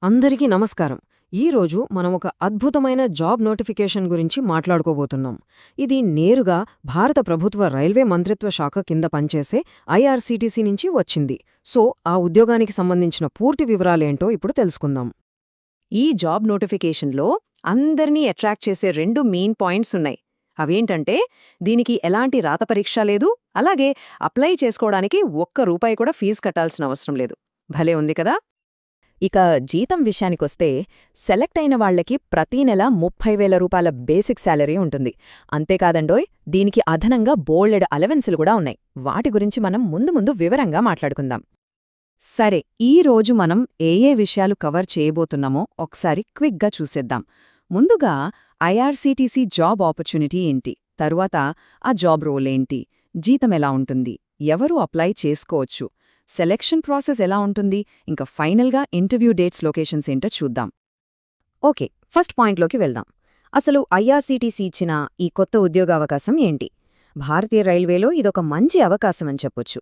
అందరికీ నమస్కారం. ఈరోజు మనం ఒక అద్భుతమైన జాబ్ నోటిఫికేషన్ గురించి మాట్లాడుకోబోతున్నాం. ఇది నేరుగా భారత ప్రభుత్వ రైల్వే మంత్రిత్వ శాఖ కింద పనిచేసే ఐఆర్సీటీసీ నుంచి వచ్చింది. సో, ఆ ఉద్యోగానికి సంబంధించిన పూర్తి వివరాలేంటో ఇప్పుడు తెలుసుకుందాం. ఈ జాబ్ నోటిఫికేషన్లో అందర్నీ అట్రాక్ట్ చేసే రెండు మెయిన్ పాయింట్స్ ఉన్నాయి. అవేంటంటే, దీనికి ఎలాంటి రాత పరీక్ష లేదు, అలాగే అప్లై చేసుకోవడానికి ఒక్క రూపాయి కూడా ఫీజు కట్టాల్సిన అవసరం లేదు. భలే ఉంది కదా? ఇక జీతం విషయానికొస్తే, సెలెక్ట్ అయిన వాళ్లకి ప్రతీ నెల 30,000 రూపాయల బేసిక్ శాలరీ ఉంటుంది. అంతేకాదండోయ్, దీనికి అదనంగా బోల్డెడ్ అలవెన్సులు కూడా ఉన్నాయి. వాటి గురించి మనం ముందు వివరంగా మాట్లాడుకుందాం. సరే, ఈ రోజు మనం ఏ విషయాలు కవర్ చేయబోతున్నామో ఒకసారి క్విక్గా చూసేద్దాం. ముందుగా ఐఆర్సీటీసీ జాబ్ ఆపర్చునిటీ ఏంటి, తరువాత ఆ జాబ్ రోల్ ఏంటి, జీతం ఎలా ఉంటుంది, ఎవరు అప్లై చేసుకోవచ్చు, సెలెక్షన్ ప్రాసెస్ ఎలా ఉంటుంది, ఇంకా ఫైనల్గా ఇంటర్వ్యూ డేట్స్ లొకేషన్స్ ఏంటో చూద్దాం. ఓకే, ఫస్ట్ పాయింట్లోకి వెళ్దాం. అసలు ఐఆర్సీటీసీ ఇచ్చిన ఈ కొత్త ఉద్యోగావకాశం ఏంటి? భారతీయ రైల్వేలో ఇదొక మంచి అవకాశం అని చెప్పొచ్చు.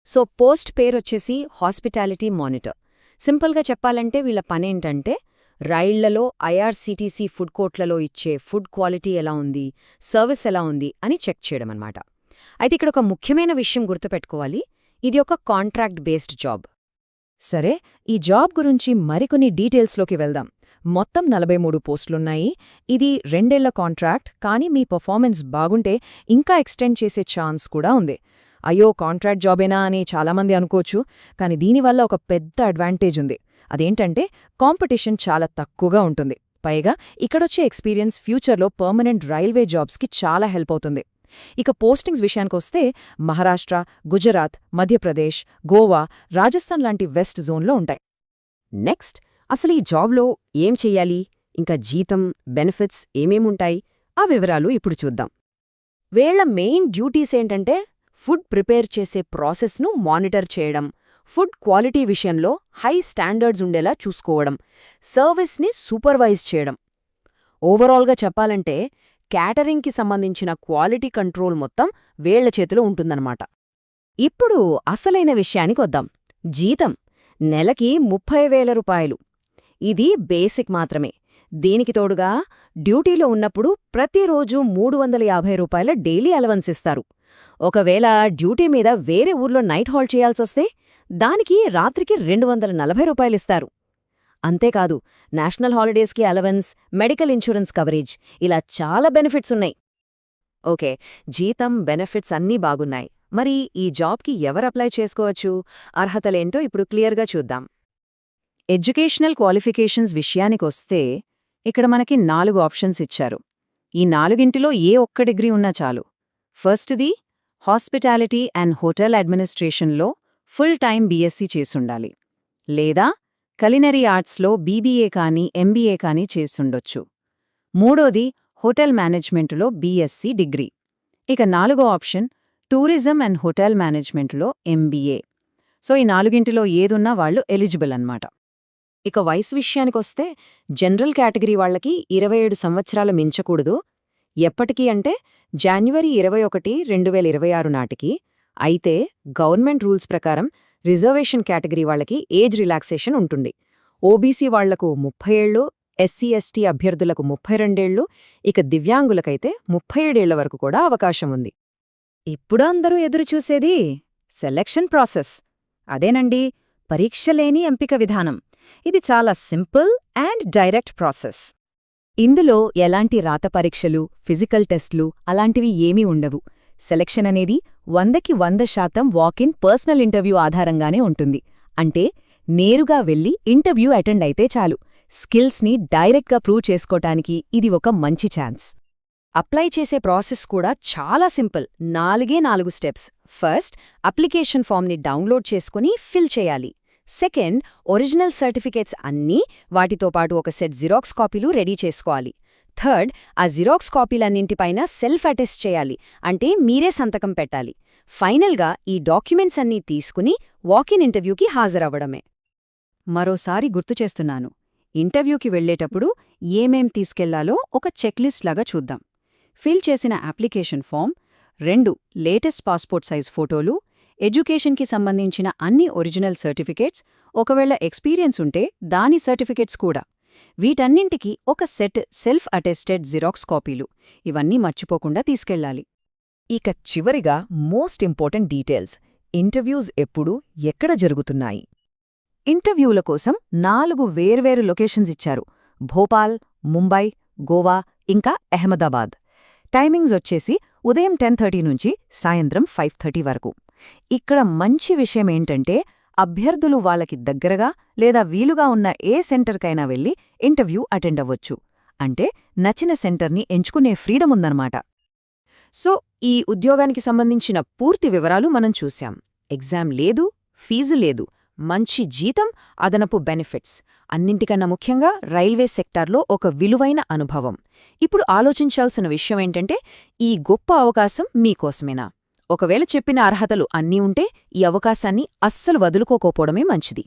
సో, పోస్ట్ పేరొచ్చేసి హాస్పిటాలిటీ మానిటర్. సింపుల్గా చెప్పాలంటే వీళ్ల పనేంటంటే, రైళ్లలో ఐఆర్సీటీసీ ఫుడ్ కోర్ట్లలో ఇచ్చే ఫుడ్ క్వాలిటీ ఎలా ఉంది, సర్వీస్ ఎలా ఉంది అని చెక్ చేయడమన్నమాట. అయితే ఇక్కడ ఒక ముఖ్యమైన విషయం గుర్తుపెట్టుకోవాలి, ఇది ఒక కాంట్రాక్ట్ బేస్డ్ జాబ్. సరే, ఈ జాబ్ గురించి మరికొన్ని డీటెయిల్స్లోకి వెళ్దాం. మొత్తం 43 పోస్టులున్నాయి. ఇది 2 ఏళ్ల కాంట్రాక్ట్, కానీ మీ పర్ఫార్మెన్స్ బాగుంటే ఇంకా ఎక్స్టెండ్ చేసే ఛాన్స్ కూడా ఉంది. అయ్యో, కాంట్రాక్ట్ జాబేనా అని చాలామంది అనుకోవచ్చు, కానీ దీనివల్ల ఒక పెద్ద అడ్వాంటేజ్ ఉంది. అదేంటంటే, కాంపిటీషన్ చాలా తక్కువగా ఉంటుంది. పైగా ఇక్కడొచ్చే ఎక్స్పీరియన్స్ ఫ్యూచర్లో పర్మనెంట్ రైల్వే జాబ్స్కి చాలా హెల్ప్ అవుతుంది. ఇక పోస్టింగ్స్ విషయానికొస్తే, మహారాష్ట్ర, గుజరాత్, మధ్యప్రదేశ్, గోవా, రాజస్థాన్ లాంటి వెస్ట్ జోన్లో ఉంటాయి. నెక్స్ట్, అసలు ఈ జాబ్లో ఏం చెయ్యాలి, ఇంకా జీతం, బెనిఫిట్స్ ఏమేముంటాయి, ఆ వివరాలు ఇప్పుడు చూద్దాం. వీళ్ల మెయిన్ డ్యూటీస్ ఏంటంటే, ఫుడ్ ప్రిపేర్ చేసే ప్రాసెస్ను మానిటర్ చేయడం, ఫుడ్ క్వాలిటీ విషయంలో హై స్టాండర్డ్స్ ఉండేలా చూసుకోవడం, సర్వీస్ని సూపర్వైజ్ చేయడం. ఓవరాల్గా చెప్పాలంటే, క్యాటరింగ్కి సంబంధించిన క్వాలిటీ కంట్రోల్ మొత్తం వీళ్ల చేతిలో ఉంటుందన్నమాట. ఇప్పుడు అసలైన విషయానికొద్దాం. జీతం నెలకి 30,000 రూపాయలు. ఇది బేసిక్ మాత్రమే. దీనికి తోడుగా డ్యూటీలో ఉన్నప్పుడు ప్రతిరోజు 350 రూపాయల డైలీ అలవెన్స్ ఇస్తారు. ఒకవేళ డ్యూటీ మీద వేరే ఊర్లో నైట్ హాల్ట్ చేయాల్సొస్తే దానికి రాత్రికి 240 రూపాయలిస్తారు. అంతేకాదు, నేషనల్ హాలిడేస్కి అలవెన్స్, మెడికల్ ఇన్సూరెన్స్ కవరేజ్, ఇలా చాలా బెనిఫిట్స్ ఉన్నాయి. ఓకే, జీతం, బెనిఫిట్స్ అన్నీ బాగున్నాయి. మరి ఈ జాబ్కి ఎవరు అప్లై చేసుకోవచ్చు, అర్హతలేంటో ఇప్పుడు క్లియర్గా చూద్దాం. ఎడ్యుకేషనల్ క్వాలిఫికేషన్స్ విషయానికొస్తే, ఇక్కడ మనకి 4 ఆప్షన్స్ ఇచ్చారు. ఈ 4గింటిలో ఏ ఒక్క డిగ్రీ ఉన్నా చాలు. ఫస్ట్ది, హాస్పిటాలిటీ అండ్ హోటల్ అడ్మినిస్ట్రేషన్లో ఫుల్ టైం బీఎస్సీ చేసుండాలి, లేదా కలినరీ ఆర్ట్స్లో బీబీఏ కానీ ఎంబీఏ కానీ చేసుండొచ్చు. మూడోది, హోటల్ మేనేజ్మెంటులో బీఎస్సీ డిగ్రీ. ఇక 4గో ఆప్షన్, టూరిజం అండ్ హోటల్ మేనేజ్మెంటులో ఎంబీఏ. సో, ఈ 4గింటిలో ఏదున్నా వాళ్లు ఎలిజిబుల్ అన్నమాట. ఇక వయసు విషయానికొస్తే, జనరల్ కేటగిరీ వాళ్లకి 27 సంవత్సరాలు మించకూడదు. ఎప్పటికీ అంటే జనవరి 21, 2026 నాటికి. అయితే గవర్నమెంట్ రూల్స్ ప్రకారం రిజర్వేషన్ కేటగిరీ వాళ్లకి ఏజ్ రిలాక్సేషన్ ఉంటుంది. ఓబీసీ వాళ్లకు 30 ఏళ్లు, ఎస్సీ ఎస్టీ అభ్యర్థులకు 32 ఏళ్లు, ఇక దివ్యాంగులకైతే 37 ఏళ్ల వరకు కూడా అవకాశం ఉంది. ఇప్పుడు అందరూ ఎదురుచూసేది సెలెక్షన్ ప్రాసెస్. అదేనండి, పరీక్షలేని ఎంపిక విధానం. ఇది చాలా సింపుల్ అండ్ డైరెక్ట్ ప్రాసెస్. ఇందులో ఎలాంటి రాత పరీక్షలు, ఫిజికల్ టెస్ట్లు అలాంటివి ఏమీ ఉండవు. సెలెక్షన్ అనేది 100కి 100% వాక్-ఇన్ పర్సనల్ ఇంటర్వ్యూ ఆధారంగానే ఉంటుంది. అంటే నేరుగా వెళ్లి ఇంటర్వ్యూ అటెండ్ అయితే చాలు. స్కిల్స్ని డైరెక్ట్గా ప్రూవ్ చేసుకోటానికి ఇది ఒక మంచి ఛాన్స్. అప్లై చేసే ప్రాసెస్ కూడా చాలా సింపుల్. 4 స్టెప్స్. ఫస్ట్, అప్లికేషన్ ఫామ్ని డౌన్లోడ్ చేసుకుని ఫిల్ చేయాలి. సెకండ్, ఒరిజినల్ సర్టిఫికేట్స్ అన్నీ, వాటితో పాటు ఒక సెట్ జిరాక్స్ కాపీలు రెడీ చేసుకోవాలి. థర్డ్, ఆ జిరాక్స్ కాపీలన్నింటిపైన సెల్ఫ్ అటెస్ట్ చేయాలి, అంటే మీరే సంతకం పెట్టాలి. ఫైనల్గా ఈ డాక్యుమెంట్స్ అన్నీ తీసుకుని వాక్-ఇన్ ఇంటర్వ్యూకి హాజరవ్వడమే. మరోసారి గుర్తుచేస్తున్నాను, ఇంటర్వ్యూకి వెళ్లేటప్పుడు ఏమేం తీసుకెళ్లాలో ఒక చెక్లిస్ట్ లాగా చూద్దాం. ఫిల్ చేసిన application form, 2 latest passport size ఫోటోలు, ఎడ్యుకేషన్కి సంబంధించిన అన్ని ఒరిజినల్ సర్టిఫికేట్స్, ఒకవేళ ఎక్స్పీరియన్స్ ఉంటే దాని సర్టిఫికేట్స్ కూడా. వీటన్నింటికి ఒక సెట్ సెల్ఫ్ అటెస్టెడ్ జిరాక్స్ కాపీలు. ఇవన్నీ మర్చిపోకుండా తీసుకెళ్ళాలి. ఇక చివరిగా మోస్ట్ ఇంపార్టెంట్ డీటెయిల్స్. ఇంటర్వ్యూస్ ఎప్పుడు, ఎక్కడ జరుగుతున్నాయి? ఇంటర్వ్యూల కోసం 4 వేర్వేరు లొకేషన్స్ ఇచ్చారు: భోపాల్, ముంబై, గోవా, ఇంకా అహ్మదాబాద్. టైమింగ్స్ వచ్చేసి ఉదయం 10:30 నుంచి సాయంత్రం 5:30 వరకు. ఇక్కడ మంచి విషయమేంటంటే అభ్యర్థులు వాళ్ళకి దగ్గరగా లేదా వీలుగా ఉన్న ఏ సెంటర్కైనా వెళ్లి ఇంటర్వ్యూ అటెండ్ అవ్వొచ్చు. అంటే నచ్చిన సెంటర్ని ఎంచుకునే ఫ్రీడమ్ ఉందన్నమాట. సో ఈ ఉద్యోగానికి సంబంధించిన పూర్తి వివరాలు మనం చూశాం. ఎగ్జామ్ లేదు, ఫీజు లేదు, మంచి జీతం, అదనపు బెనిఫిట్స్, అన్నింటికన్నా ముఖ్యంగా రైల్వే సెక్టార్లో ఒక విలువైన అనుభవం. ఇప్పుడు ఆలోచించాల్సిన విషయమేంటంటే, ఈ గొప్ప అవకాశం మీకోసమేనా? ఒకవేళ చెప్పిన అర్హతలు అన్నీ ఉంటే ఈ అవకాశాన్ని అస్సలు వదులుకోకపోవడమే మంచిది.